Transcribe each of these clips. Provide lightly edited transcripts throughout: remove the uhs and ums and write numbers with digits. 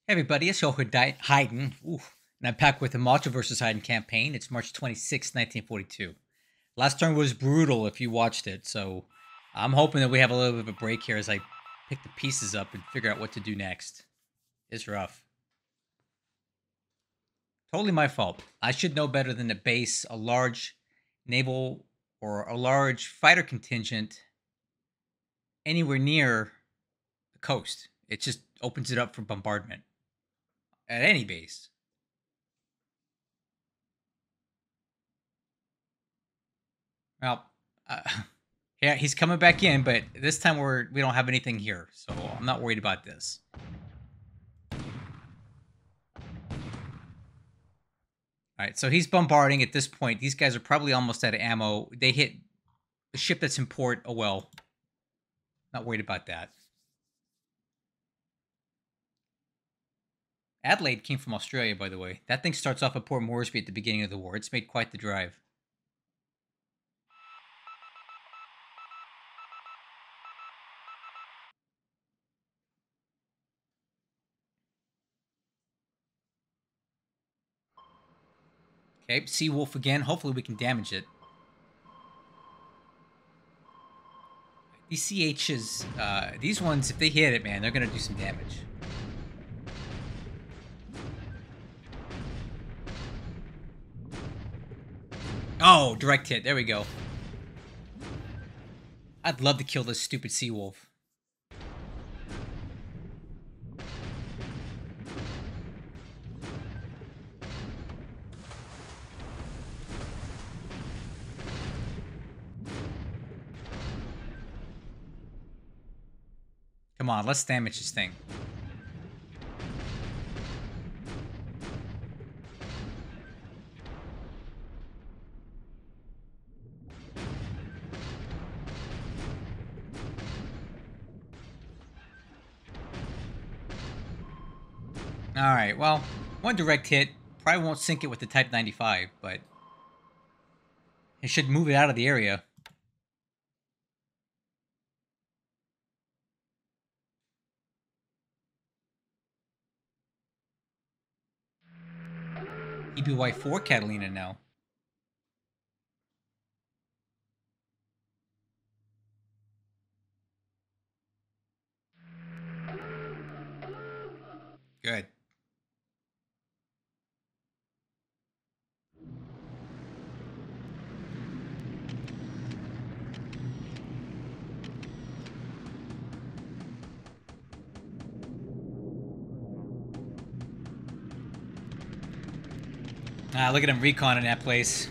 Hey everybody, it's Heiden, and I'm back with the Macho versus Heiden campaign. It's March 26, 1942. Last turn was brutal if you watched it, so I'm hoping that we have a little bit of a break here as I pick the pieces up and figure out what to do next. It's rough. Totally my fault. I should know better than to base a large naval or a large fighter contingent anywhere near the coast. It just opens it up for bombardment at any base. Well, uh, yeah, he's coming back in, but this time we don't have anything here, so I'm not worried about this. All right, so he's bombarding at this point. These guys are probably almost out of ammo. They hit the ship that's in port. Oh well, not worried about that. Adelaide came from Australia, by the way. That thing starts off at Port Moresby at the beginning of the war. It's made quite the drive. Okay, Sea Wolf again. Hopefully we can damage it. These CHs, these ones, if they hit it, man, they're going to do some damage. Oh, direct hit. There we go. I'd love to kill this stupid Sea Wolf. Come on, let's damage this thing. Alright, well, one direct hit. Probably won't sink it with the Type 95, but it should move it out of the area. EBY-4 Catalina now. Good. Look at him reconning that place.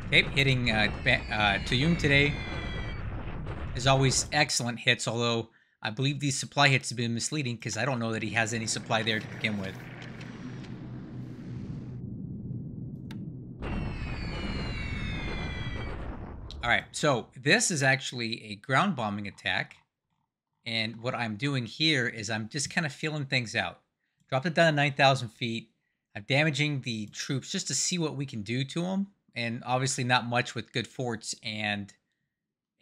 Okay, hitting Tuyum today. As always, excellent hits, although I believe these supply hits have been misleading because I don't know that he has any supply there to begin with. Alright, so this is actually a ground bombing attack. And what I'm doing here is I'm just kind of feeling things out. Dropped it down to 9,000 feet. I'm damaging the troops just to see what we can do to them. And obviously not much with good forts and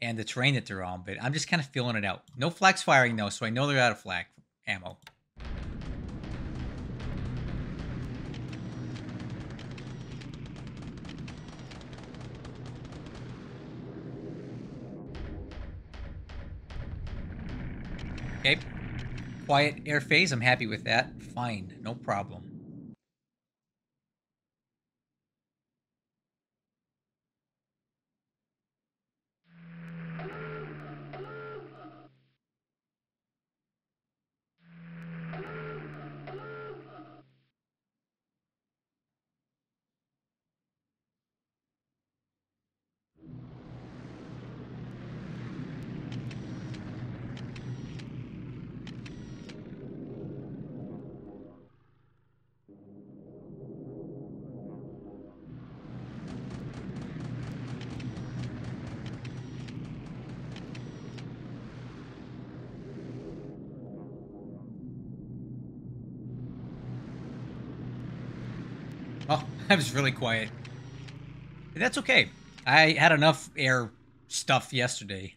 the terrain that they're on. But I'm just kind of feeling it out. No flax firing though, so I know they're out of flak ammo. Okay. Quiet air phase. I'm happy with that. Fine. No problem. Oh, that was really quiet. That's okay. I had enough air stuff yesterday.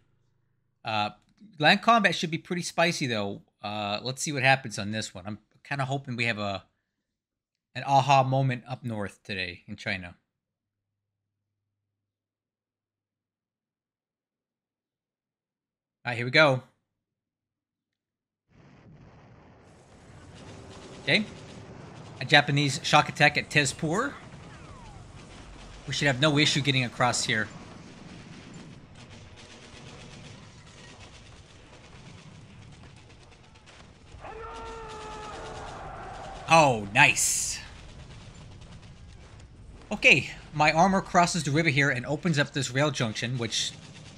Land combat should be pretty spicy, though. Let's see what happens on this one. I'm kind of hoping we have an aha moment up north today in China. All right, here we go. Okay. A Japanese shock attack at Tezpur. We should have no issue getting across here. Oh, nice. Okay, my armor crosses the river here and opens up this rail junction, which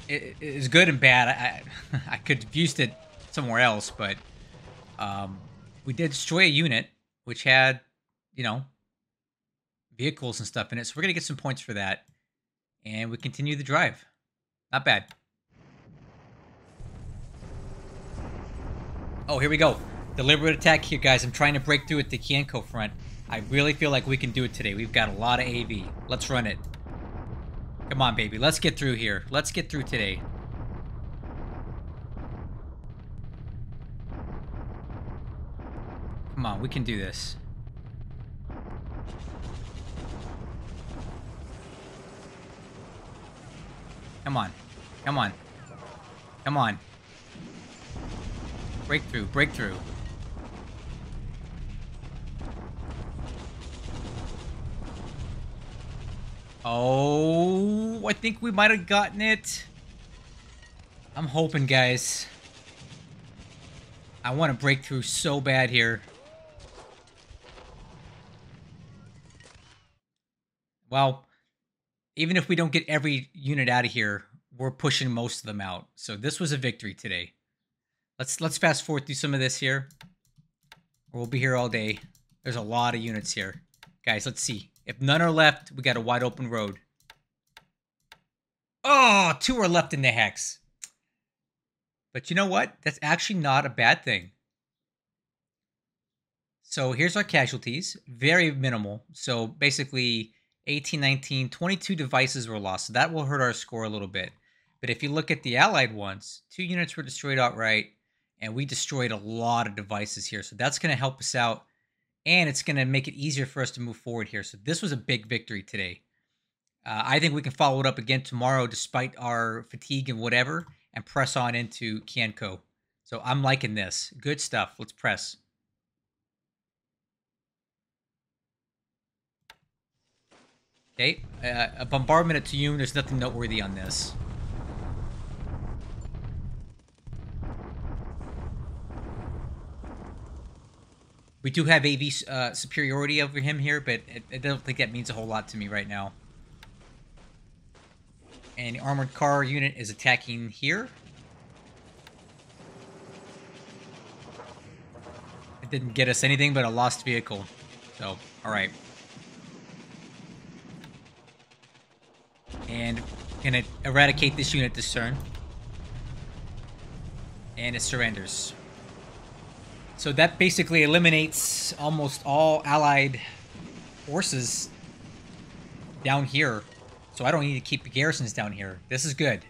is good and bad. I could have used it somewhere else, but we did destroy a unit, which had, you know, vehicles and stuff in it. So we're going to get some points for that. And we continue the drive. Not bad. Oh, here we go. Deliberate attack here, guys. I'm trying to break through at the Kienko front. I really feel like we can do it today. We've got a lot of AV. Let's run it. Come on, baby. Let's get through here. Let's get through today. Come on, we can do this. Come on. Come on. Come on. Breakthrough. Breakthrough. Oh, I think we might have gotten it. I'm hoping, guys. I want to break through so bad here. Well, even if we don't get every unit out of here, we're pushing most of them out. So this was a victory today. Let's fast forward through some of this here. We'll be here all day. There's a lot of units here. Guys, let's see. If none are left, we got a wide open road. Oh, 2 are left in the hex. But you know what? That's actually not a bad thing. So here's our casualties. Very minimal. So basically 18, 19, 22 devices were lost. So that will hurt our score a little bit. But if you look at the allied ones, 2 units were destroyed outright. And we destroyed a lot of devices here. So that's going to help us out. And it's going to make it easier for us to move forward here. So this was a big victory today. I think we can follow it up again tomorrow despite our fatigue and whatever. And press on into Kienko. So I'm liking this. Good stuff. Let's press. Okay. A bombardment at Tuyun. There's nothing noteworthy on this. We do have AV superiority over him here, but I don't think that means a whole lot to me right now. And the armored car unit is attacking here. It didn't get us anything but a lost vehicle. So, alright. And gonna eradicate this unit this turn. And it surrenders. So that basically eliminates almost all allied forces down here. So I don't need to keep the garrisons down here. This is good.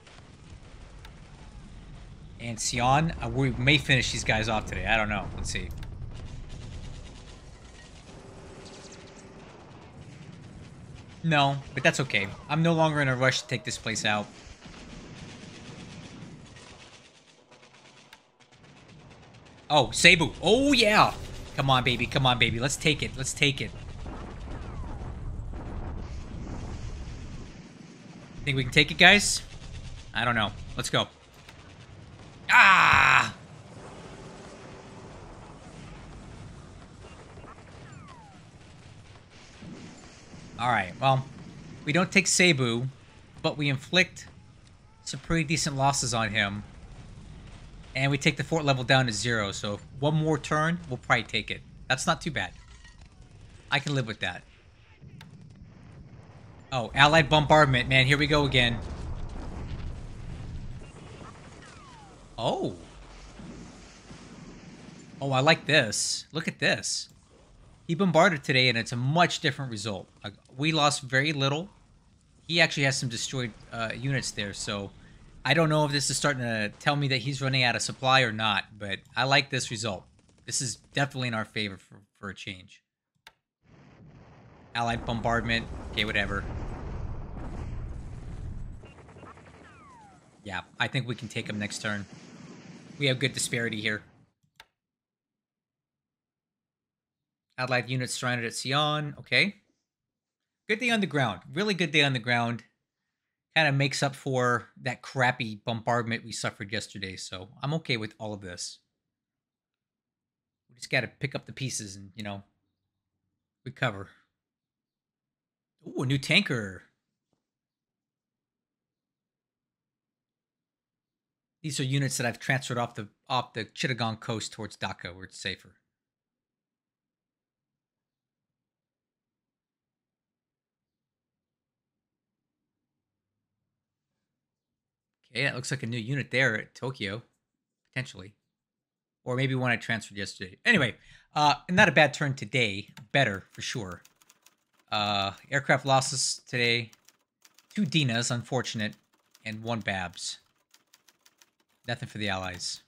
And Sion, we may finish these guys off today. I don't know. Let's see. No, but that's okay. I'm no longer in a rush to take this place out. Oh, Cebu. Oh, yeah. Come on, baby. Come on, baby. Let's take it. Let's take it. Think we can take it, guys? I don't know. Let's go. Ah! Alright, well, we don't take Cebu, but we inflict some pretty decent losses on him. And we take the fort level down to 0, so one more turn, we'll probably take it. That's not too bad. I can live with that. Oh, Allied bombardment. Man, here we go again. Oh. Oh, I like this. Look at this. He bombarded today, and it's a much different result. We lost very little. He actually has some destroyed units there, so I don't know if this is starting to tell me that he's running out of supply or not, but I like this result. This is definitely in our favor for a change. Allied bombardment. Okay, whatever. Yeah, I think we can take him next turn. We have good disparity here. Allied units stranded at Sion. Okay. Good day on the ground. Really good day on the ground. Kind of makes up for that crappy bombardment we suffered yesterday. So I'm okay with all of this. We just got to pick up the pieces and, recover. Ooh, a new tanker. These are units that I've transferred off the Chittagong coast towards Dhaka, where it's safer. Okay, that looks like a new unit there at Tokyo, potentially. Or maybe one I transferred yesterday. Anyway, not a bad turn today. Better, for sure. Aircraft losses today. 2 Dinas, unfortunate, and 1 Babs. Nothing for the Allies.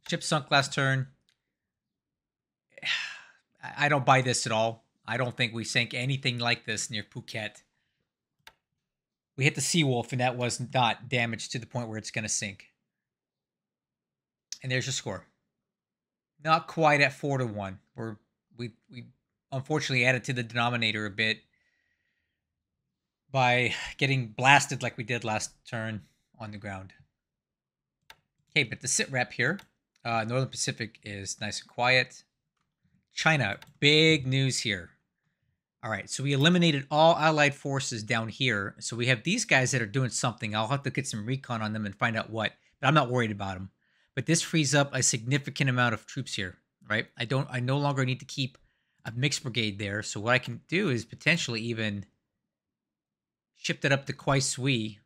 Ship sunk last turn. I don't buy this at all. I don't think we sank anything like this near Phuket. We hit the Seawolf, and that was not damaged to the point where it's going to sink. And there's your score. Not quite at 4-1. We unfortunately added to the denominator a bit by getting blasted like we did last turn on the ground. Okay, but the sit rep here, Northern Pacific is nice and quiet. China, big news here. All right, so we eliminated all Allied forces down here. So we have these guys that are doing something. I'll have to get some recon on them and find out what, but I'm not worried about them. But this frees up a significant amount of troops here, right? I no longer need to keep a mixed brigade there. So what I can do is potentially even ship that up to Kwai Sui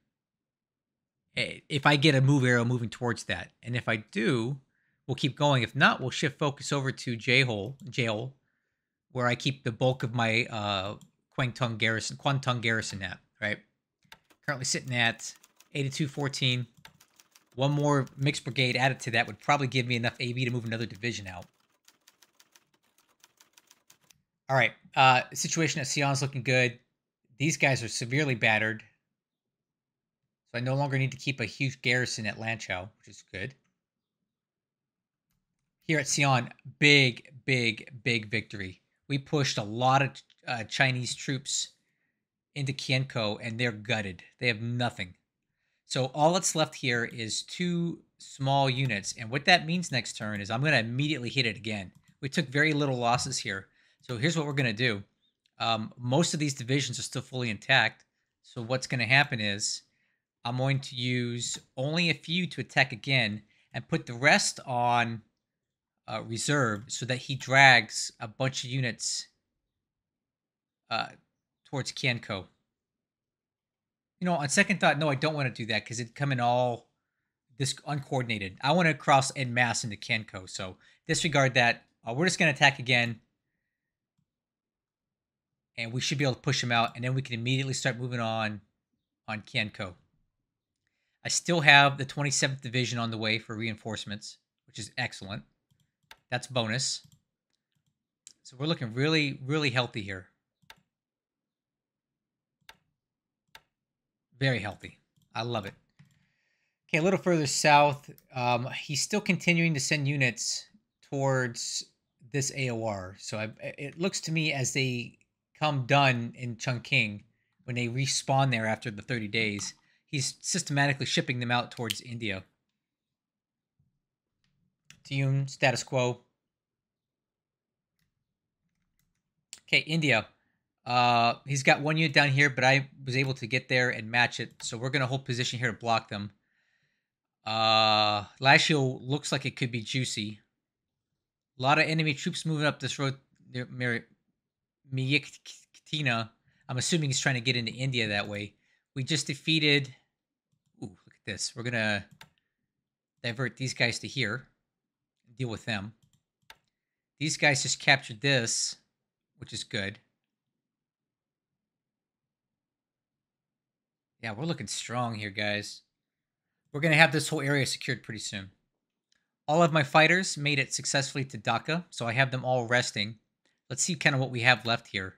if I get a move arrow moving towards that. And if I do, we'll keep going. If not, we'll shift focus over to J-Hole, where I keep the bulk of my Kwangtung garrison at, right? Currently sitting at 8214. One more mixed brigade added to that would probably give me enough AV to move another division out. All right, situation at Sion's looking good. These guys are severely battered. So I no longer need to keep a huge garrison at Lanchao, which is good. Here at Sion, big victory. We pushed a lot of Chinese troops into Kienko, and they're gutted. They have nothing. So all that's left here is 2 small units. And what that means next turn is I'm going to immediately hit it again. We took very little losses here. So here's what we're going to do. Most of these divisions are still fully intact. So what's going to happen is I'm going to use only a few to attack again and put the rest on reserve so that he drags a bunch of units towards Kienko. On second thought, no, I don't want to do that because it'd come in all this uncoordinated. I want to cross en masse into Kienko, so disregard that. We're just going to attack again, and we should be able to push him out, and then we can immediately start moving on Kienko. I still have the 27th Division on the way for reinforcements, which is excellent. That's bonus. So we're looking really healthy here. Very healthy. I love it. Okay, a little further south, he's still continuing to send units towards this AOR. So it looks to me as they come done in Chungking, when they respawn there after the 30 days, he's systematically shipping them out towards India. Tune, status quo. Okay, India. He's got 1 unit down here, but I was able to get there and match it. So we're going to hold position here to block them. Lashio looks like it could be juicy. A lot of enemy troops moving up this road near Miyiktina. I'm assuming he's trying to get into India that way. We just defeated... Ooh, look at this. We're going to divert these guys to here. Deal with them. These guys just captured this, which is good. Yeah, we're looking strong here, guys. We're going to have this whole area secured pretty soon. All of my fighters made it successfully to Dhaka, so I have them all resting. Let's see kind of what we have left here.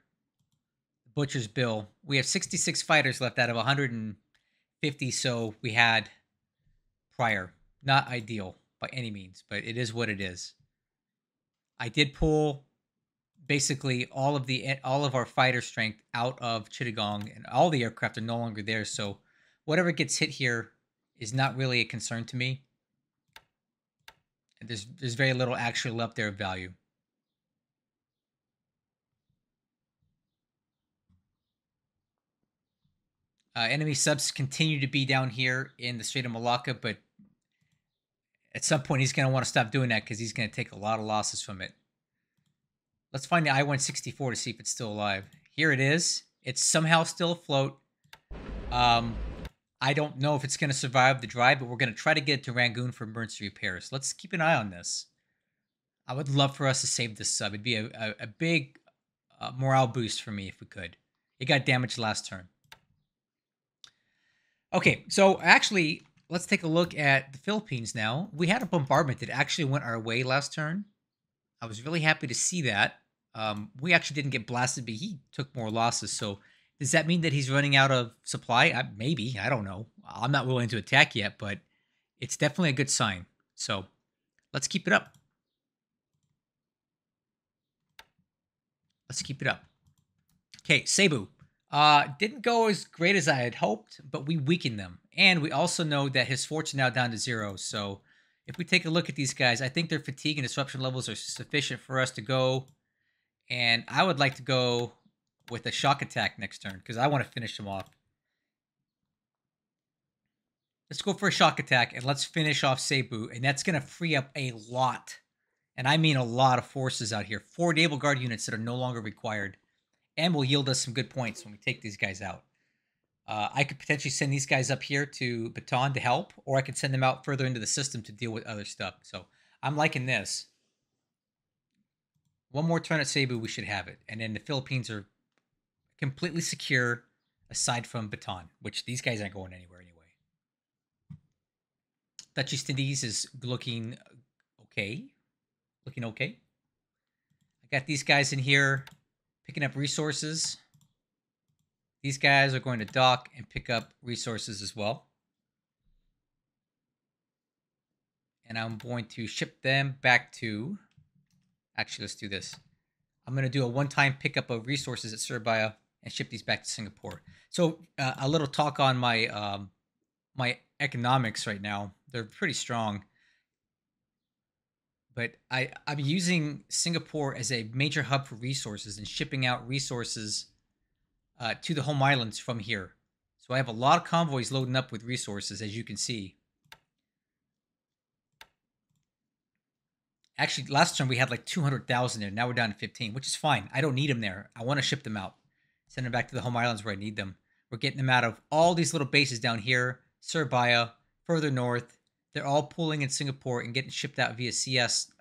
Butcher's Bill. We have 66 fighters left out of 150, so we had prior. Not ideal by any means, but it is what it is. I did pull basically all of our fighter strength out of Chittagong, and all the aircraft are no longer there. So whatever gets hit here is not really a concern to me. And there's very little actually left there of value. Enemy subs continue to be down here in the Strait of Malacca, but at some point he's going to want to stop doing that because he's going to take a lot of losses from it. Let's find the I-164 to see if it's still alive. Here it is. It's somehow still afloat. I don't know if it's going to survive the drive, but we're going to try to get it to Rangoon for emergency repairs. Let's keep an eye on this. I would love for us to save this sub. It'd be a big morale boost for me if we could. It got damaged last turn. Okay, so actually, let's take a look at the Philippines now. We had a bombardment that actually went our way last turn. I was really happy to see that. We actually didn't get blasted, but he took more losses. So does that mean that he's running out of supply? Maybe. I don't know. I'm not willing to attack yet, but it's definitely a good sign. So let's keep it up. Let's keep it up. Okay, Cebu. Didn't go as great as I had hoped, but we weakened them. And we also know that his forts are now down to 0. So if we take a look at these guys, I think their fatigue and disruption levels are sufficient for us to go. And I would like to go with a shock attack next turn because I want to finish them off. Let's go for a shock attack and let's finish off Cebu. And that's going to free up a lot, and I mean a lot of forces out here. 4 naval guard units that are no longer required. And will yield us some good points when we take these guys out. I could potentially send these guys up here to Bataan to help, or I could send them out further into the system to deal with other stuff. So I'm liking this. One more turn at Cebu, we should have it. And then the Philippines are completely secure, aside from Bataan, which these guys aren't going anywhere anyway. Dutch East Indies is looking okay. Looking okay. I got these guys in here picking up resources. These guys are going to dock and pick up resources as well. And I'm going to ship them back to... Actually, let's do this. I'm going to do a one-time pickup of resources at Surabaya and ship these back to Singapore. So a little talk on my my economics right now. They're pretty strong. But I'm using Singapore as a major hub for resources and shipping out resources to the home islands from here. So I have a lot of convoys loading up with resources, as you can see. Actually, last turn we had like 200,000 there. Now we're down to 15, which is fine. I don't need them there. I want to ship them out. Send them back to the home islands where I need them. We're getting them out of all these little bases down here. Surabaya, further north. They're all pulling in Singapore and getting shipped out via CS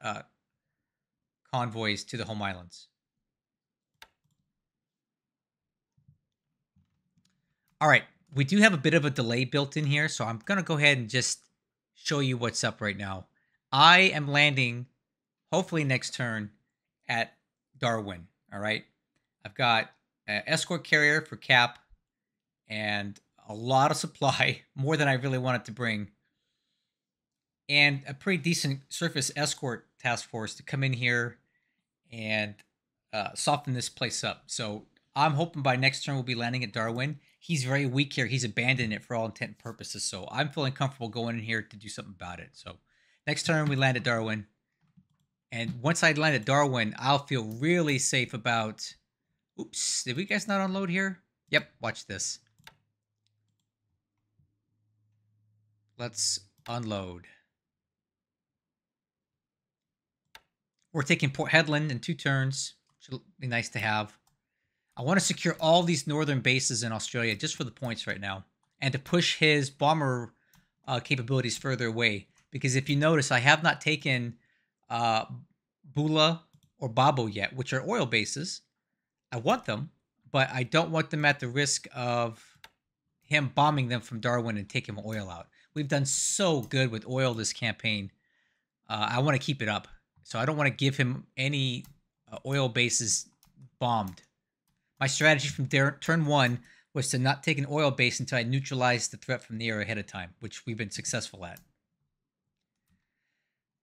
convoys to the home islands. All right, we do have a bit of a delay built in here, so I'm going to go ahead and just show you what's up right now. I am landing, hopefully next turn, at Darwin, all right? I've got an escort carrier for Cap and a lot of supply, more than I really wanted to bring, and a pretty decent surface escort task force to come in here and soften this place up. So I'm hoping by next turn we'll be landing at Darwin. He's very weak here. He's abandoned it for all intent and purposes. So I'm feeling comfortable going in here to do something about it. So next turn we land at Darwin. And once I land at Darwin, I'll feel really safe about... Oops, did we guys not unload here? Yep, watch this. Let's unload. We're taking Port Hedland in 2 turns, which will be nice to have. I want to secure all these northern bases in Australia just for the points right now, and to push his bomber capabilities further away. Because if you notice, I have not taken Bula or Babo yet, which are oil bases. I want them, but I don't want them at the risk of him bombing them from Darwin and taking oil out. We've done so good with oil this campaign. I want to keep it up. So I don't want to give him any oil bases bombed. My strategy from turn 1 was to not take an oil base until I neutralized the threat from the air ahead of time, which we've been successful at.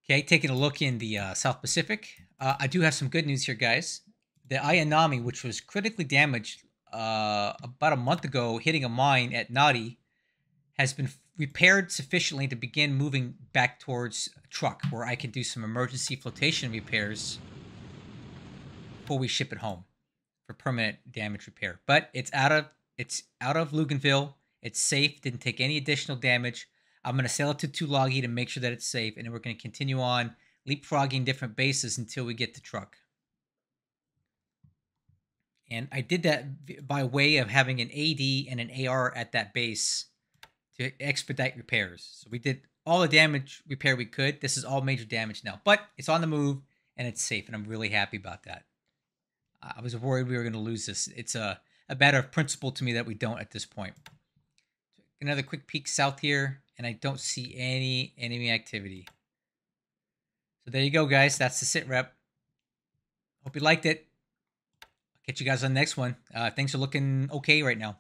Okay, taking a look in the South Pacific. I do have some good news here, guys. The Ayanami, which was critically damaged about a month ago, hitting a mine at Nadi, has been repaired sufficiently to begin moving back towards truck, where I can do some emergency flotation repairs before we ship it home for permanent damage repair. But it's out of Luganville. It's safe. Didn't take any additional damage. I'm going to sail it to Tulagi to make sure that it's safe, and then we're going to continue on leapfrogging different bases until we get to truck. And I did that by way of having an AD and an AR at that base to expedite repairs. So we did all the damage repair we could. This is all major damage now, but it's on the move and it's safe, and I'm really happy about that. I was worried we were going to lose this. It's a matter of principle to me that we don't at this point. Another quick peek south here, and I don't see any enemy activity. So there you go, guys. That's the sit rep. Hope you liked it. I'll catch you guys on the next one. Things are looking okay right now.